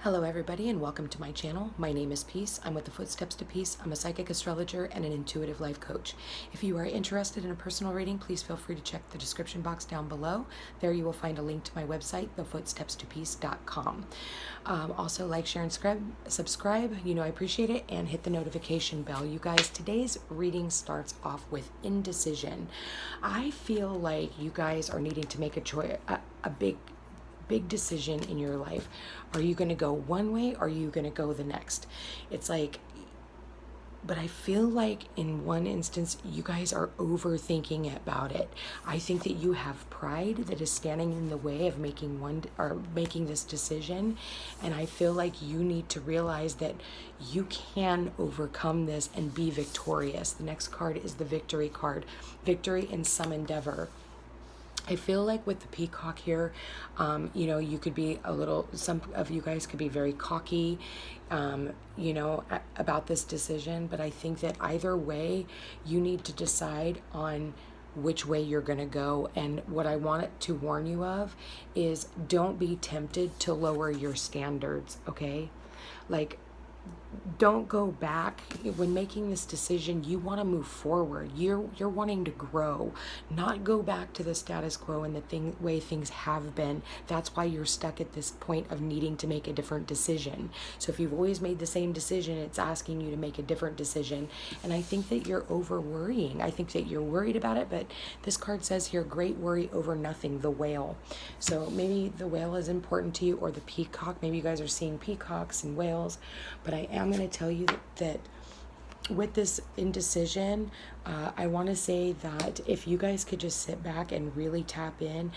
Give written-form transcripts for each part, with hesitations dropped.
Hello everybody and welcome to my channel. My name is Peace. I'm with the Footsteps to Peace. I'm a psychic astrologer and an intuitive life coach. If you are interested in a personal reading, please feel free to check the description box down below. There you will find a link to my website, thefootstepstopeace.com. Also like, share, and subscribe. You know I appreciate it, and hit the notification bell. You guys, today's reading starts off with indecision. I feel like you guys are needing to make a choice, a big decision in your life. Are you going to go one way or are you going to go the next? It's like, but I feel like in one instance, you guys are overthinking about it. I think that you have pride that is standing in the way of making this decision. And I feel like you need to realize that you can overcome this and be victorious. The next card is the victory card, victory in some endeavor. I feel like with the peacock here, you could be some of you guys could be very cocky, about this decision. But I think that either way, you need to decide on which way you're going to go. And what I want to warn you of is don't be tempted to lower your standards, okay? Like, don't go back. When making this decision, you want to move forward. You're wanting to grow, not go back to the status quo and the way things have been. That's why you're stuck at this point of needing to make a different decision. So if you've always made the same decision, it's asking you to make a different decision. And I think that you're over worrying. I think that you're worried about it, but this card says here, great worry over nothing, the whale. So maybe the whale is important to you, or the peacock. Maybe you guys are seeing peacocks and whales, but I am going to tell you that with this indecision, I want to say that if you guys could just sit back and really tap in,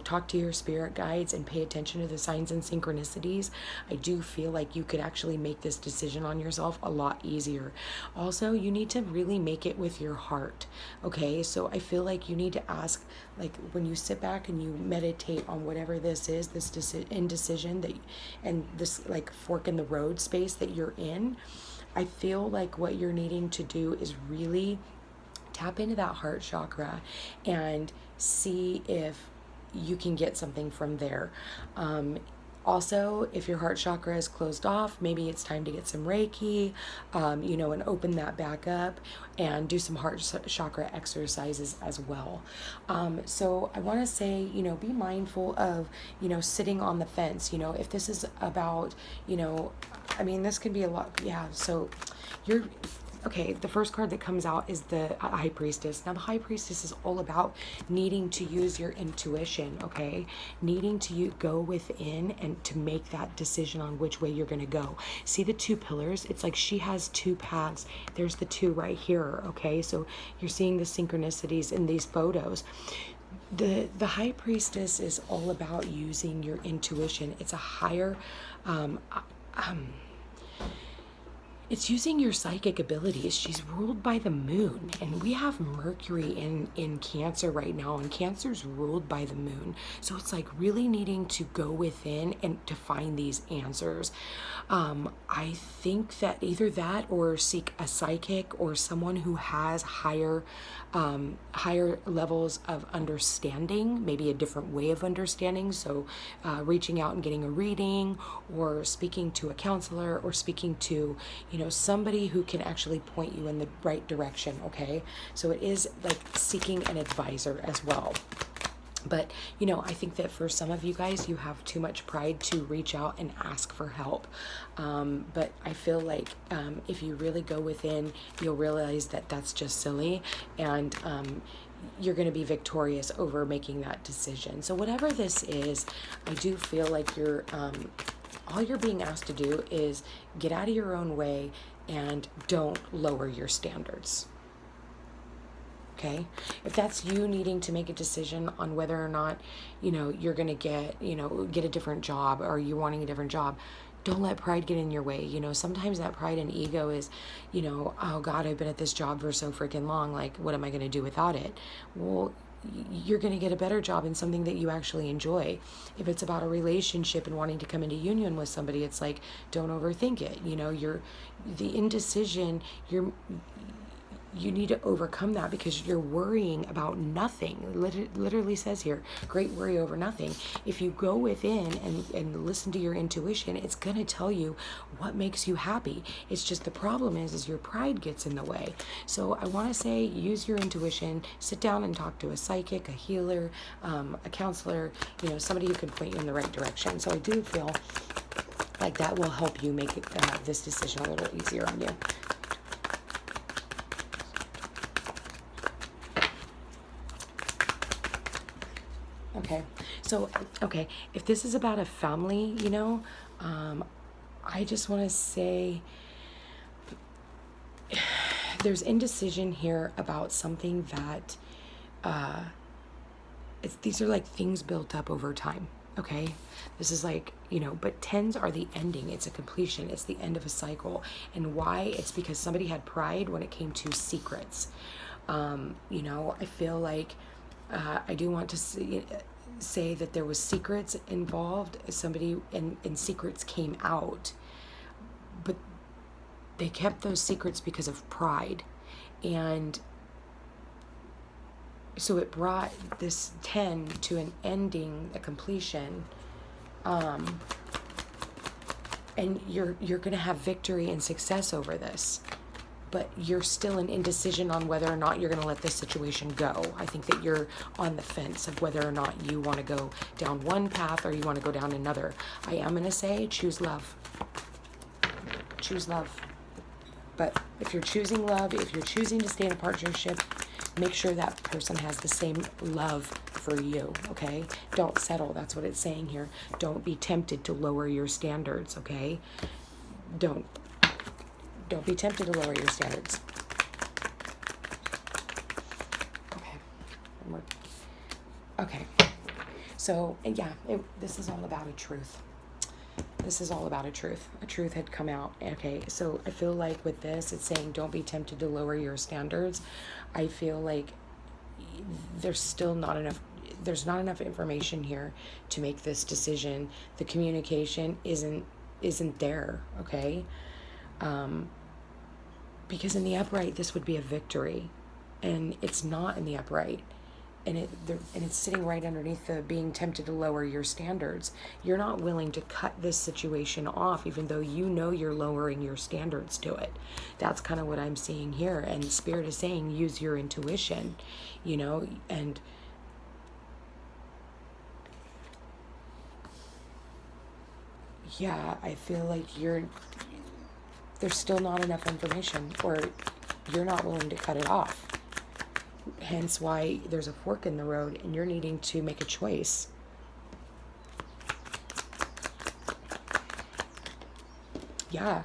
talk to your spirit guides and pay attention to the signs and synchronicities, I do feel like you could actually make this decision on yourself a lot easier. Also, you need to really make it with your heart, okay? So I feel like you need to ask, like, when you sit back and you meditate on whatever this is, this indecision and this like fork in the road space that you're in, I feel like what you're needing to do is really tap into that heart chakra and see if you can get something from there. Also, if your heart chakra is closed off, maybe it's time to get some Reiki, and open that back up and do some heart chakra exercises as well. So I want to say, be mindful of, sitting on the fence. If this is about, this can be a lot. Yeah. So okay, the first card that comes out is the High Priestess. Now, the High Priestess is all about needing to use your intuition, okay? Needing to go within and to make that decision on which way you're going to go. See the two pillars? It's like she has two paths. There's the two right here, okay? So you're seeing the synchronicities in these photos. The High Priestess is all about using your intuition. It's a higher... it's using your psychic abilities. She's ruled by the moon, and we have Mercury in Cancer right now, and Cancer's ruled by the moon. So it's like really needing to go within and to find these answers. I think that either that or seek a psychic or someone who has higher levels of understanding, maybe a different way of understanding. So reaching out and getting a reading, or speaking to a counselor, or speaking to, somebody who can actually point you in the right direction, okay? So it is like seeking an advisor as well. But, I think that for some of you guys, you have too much pride to reach out and ask for help. But I feel like if you really go within, you'll realize that that's just silly, and you're going to be victorious over making that decision. So whatever this is, I do feel like all you're being asked to do is get out of your own way and don't lower your standards. Okay? If that's you needing to make a decision on whether or not, you're going to get a different job, or you're wanting a different job, don't let pride get in your way. Sometimes that pride and ego is, oh God, I've been at this job for so freaking long. Like, what am I going to do without it? Well, you're going to get a better job in something that you actually enjoy. If it's about a relationship and wanting to come into union with somebody, it's like, don't overthink it. The indecision, you need to overcome that because you're worrying about nothing. Literally says here, great worry over nothing. If you go within and listen to your intuition, it's going to tell you what makes you happy. It's just the problem is your pride gets in the way. So I want to say, use your intuition, sit down and talk to a psychic, a healer, a counselor, somebody who can point you in the right direction. So I do feel like that will help you make this decision a little easier on you. Okay, if this is about a family, I just want to say there's indecision here about something that, these are like things built up over time, okay? This is like, but 10s are the ending. It's a completion. It's the end of a cycle. And why? It's because somebody had pride when it came to secrets. I feel like I do want to say that there was secrets involved. Somebody and secrets came out, but they kept those secrets because of pride. And so it brought this 10 to an ending, a completion. And you're going to have victory and success over this. But you're still in indecision on whether or not you're going to let this situation go. I think that you're on the fence of whether or not you want to go down one path or you want to go down another. I am going to say choose love. Choose love. But if you're choosing love, if you're choosing to stay in a partnership, make sure that person has the same love for you, okay? Don't settle. That's what it's saying here. Don't be tempted to lower your standards, okay? Don't be tempted to lower your standards. Okay. So, yeah, this is all about a truth. This is all about a truth. A truth had come out. Okay, so I feel like with this, it's saying don't be tempted to lower your standards. I feel like there's not enough information here to make this decision. The communication isn't there, okay? Because in the upright, this would be a victory, and it's not in the upright, and it's sitting right underneath the being tempted to lower your standards. You're not willing to cut this situation off, even though you're lowering your standards to it. That's kind of what I'm seeing here, and Spirit is saying use your intuition, and yeah, I feel like there's still not enough information, or you're not willing to cut it off. Hence why there's a fork in the road and you're needing to make a choice. Yeah.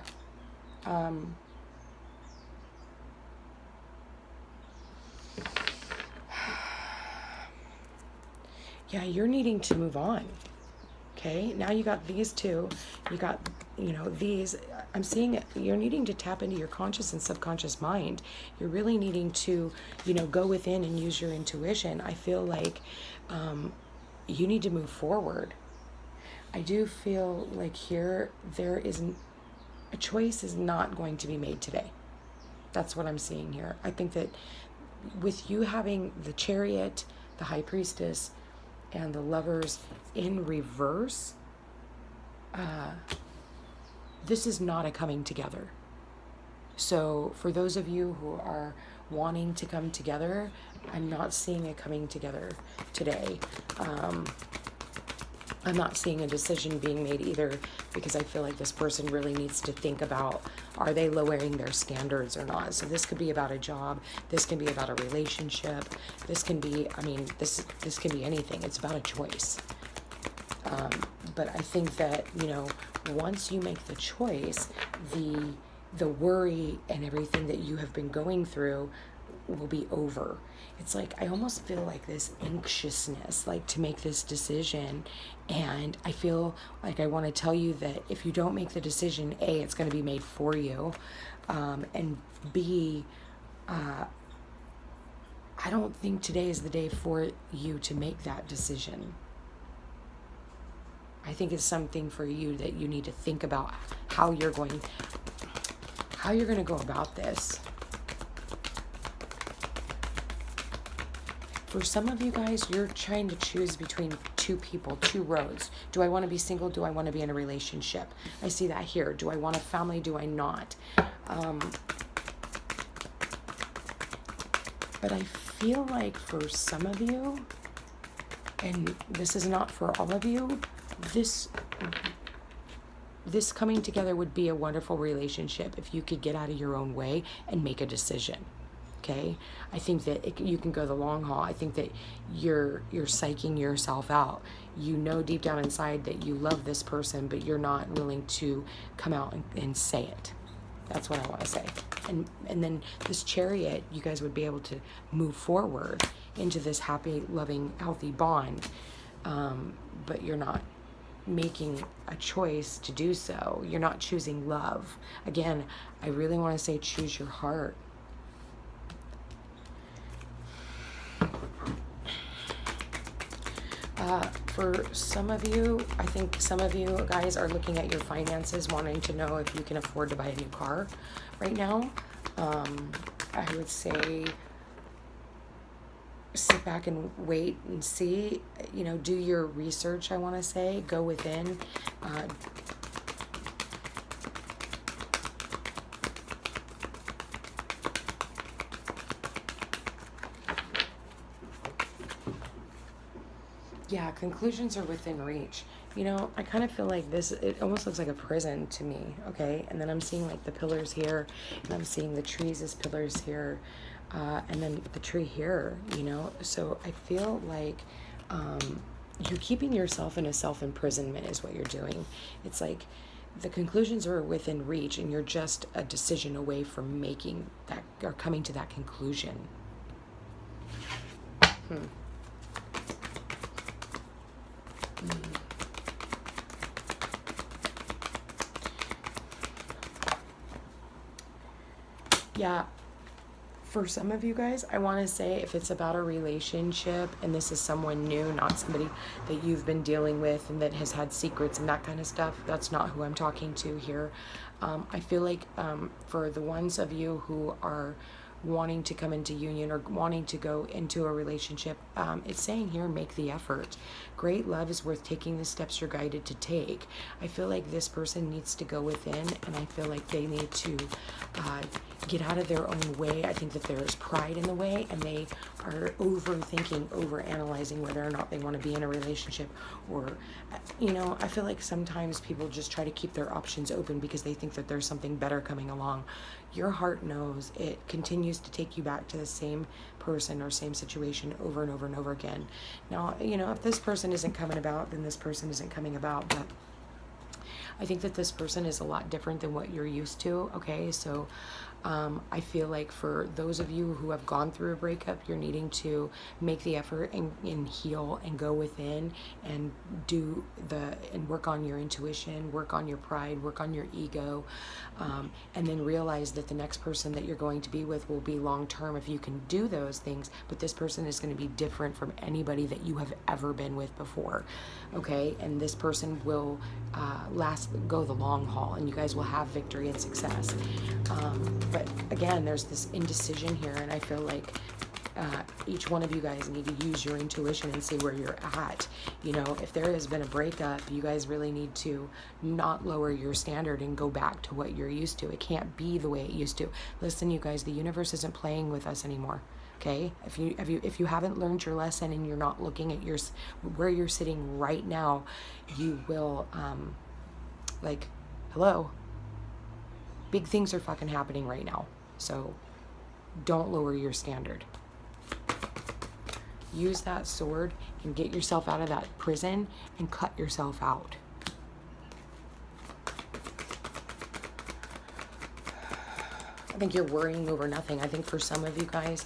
Yeah, you're needing to move on. Okay, now you got these two. You got, these. I'm seeing you're needing to tap into your conscious and subconscious mind. You're really needing to, go within and use your intuition. I feel like you need to move forward. I do feel like here a choice is not going to be made today. That's what I'm seeing here. I think that with you having the Chariot, the High Priestess, and the Lovers in reverse, this is not a coming together. So for those of you who are wanting to come together, I'm not seeing a coming together today. I'm not seeing a decision being made either, because I feel like this person really needs to think about, are they lowering their standards or not? So this could be about a job. This can be about a relationship. This can be, this can be anything. It's about a choice. But I think that, once you make the choice, the worry and everything that you have been going through will be over. It's like, I almost feel like this anxiousness, like to make this decision. And I feel like I want to tell you that if you don't make the decision, A, it's going to be made for you. And B, I don't think today is the day for you to make that decision. I think it's something for you that you need to think about how you're going to go about this. For some of you guys, you're trying to choose between two people, two roads. Do I want to be single? Do I want to be in a relationship? I see that here. Do I want a family? Do I not? But I feel like for some of you, and this is not for all of you, this coming together would be a wonderful relationship if you could get out of your own way and make a decision. Okay, I think that you can go the long haul. I think that you're psyching yourself out. You know deep down inside that you love this person, but you're not willing to come out and say it. That's what I want to say. And then this Chariot, you guys would be able to move forward into this happy, loving, healthy bond, but you're not making a choice to do so. You're not choosing love. Again, I really want to say choose your heart. For some of you, I think some of you guys are looking at your finances, wanting to know if you can afford to buy a new car right now. I would say sit back and wait and see, do your research, I want to say, go within. Yeah, conclusions are within reach. I kind of feel like this, it almost looks like a prison to me, okay? And then I'm seeing like the pillars here, and I'm seeing the trees as pillars here, and then the tree here, So I feel like you're keeping yourself in a self-imprisonment is what you're doing. It's like the conclusions are within reach, and you're just a decision away from making that, or coming to that conclusion. Yeah, for some of you guys, I want to say if it's about a relationship and this is someone new, not somebody that you've been dealing with and that has had secrets and that kind of stuff, that's not who I'm talking to here. I feel like for the ones of you who are wanting to come into union or wanting to go into a relationship, it's saying here, make the effort. Great love is worth taking the steps you're guided to take. I feel like this person needs to go within, and I feel like they need to get out of their own way. I think that there is pride in the way, and they are overthinking, overanalyzing whether or not they want to be in a relationship, or I feel like sometimes people just try to keep their options open because they think that there's something better coming along. Your heart knows it continues to take you back to the same person or same situation over and over and over again. Now, if this person isn't coming about, then this person isn't coming about, but I think that this person is a lot different than what you're used to, okay? So I feel like for those of you who have gone through a breakup, you're needing to make the effort and heal and go within and and work on your intuition, work on your pride, work on your ego, and then realize that the next person that you're going to be with will be long-term if you can do those things, but this person is going to be different from anybody that you have ever been with before, okay? And this person will go the long haul, and you guys will have victory and success. But again, there's this indecision here, and I feel like each one of you guys need to use your intuition and see where you're at. If there has been a breakup, you guys really need to not lower your standard and go back to what you're used to. It can't be the way it used to. Listen, you guys, the universe isn't playing with us anymore. Okay, if you haven't learned your lesson and you're not looking at where you're sitting right now, you will hello, big things are fucking happening right now. So don't lower your standard. Use that sword and get yourself out of that prison and cut yourself out. I think you're worrying over nothing. I think for some of you guys,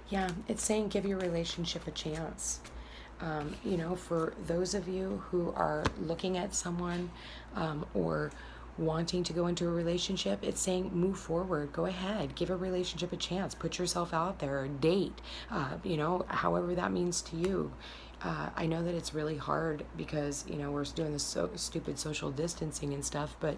yeah, it's saying give your relationship a chance. For those of you who are looking at someone or wanting to go into a relationship, it's saying move forward, go ahead, give a relationship a chance, put yourself out there, date, however that means to you. I know that it's really hard because, we're doing this stupid social distancing and stuff, but,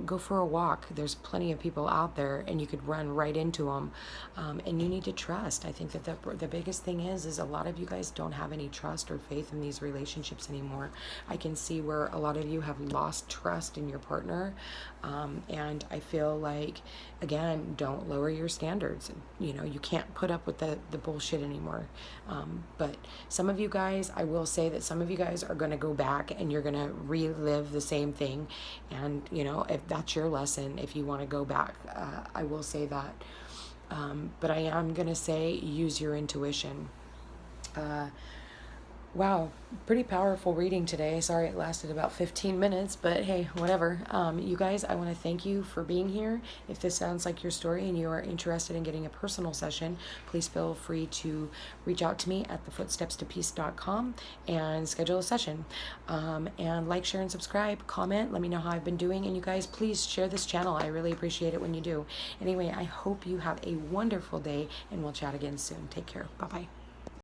go for a walk. There's plenty of people out there and you could run right into them. And you need to trust. I think that the biggest thing is a lot of you guys don't have any trust or faith in these relationships anymore. I can see where a lot of you have lost trust in your partner. And I feel like, again, don't lower your standards. You can't put up with the bullshit anymore. But some of you guys, I will say that some of you guys are going to go back and you're going to relive the same thing. And, if that's your lesson, if you want to go back, I will say that. But I am going to say use your intuition. Wow, pretty powerful reading today. Sorry it lasted about 15 minutes, but hey, whatever. You guys, I want to thank you for being here. If this sounds like your story and you are interested in getting a personal session, please feel free to reach out to me at thefootstepstopeace.com and schedule a session. And like, share, and subscribe, comment, let me know how I've been doing. And you guys, please share this channel. I really appreciate it when you do. Anyway, I hope you have a wonderful day and we'll chat again soon. Take care. Bye-bye.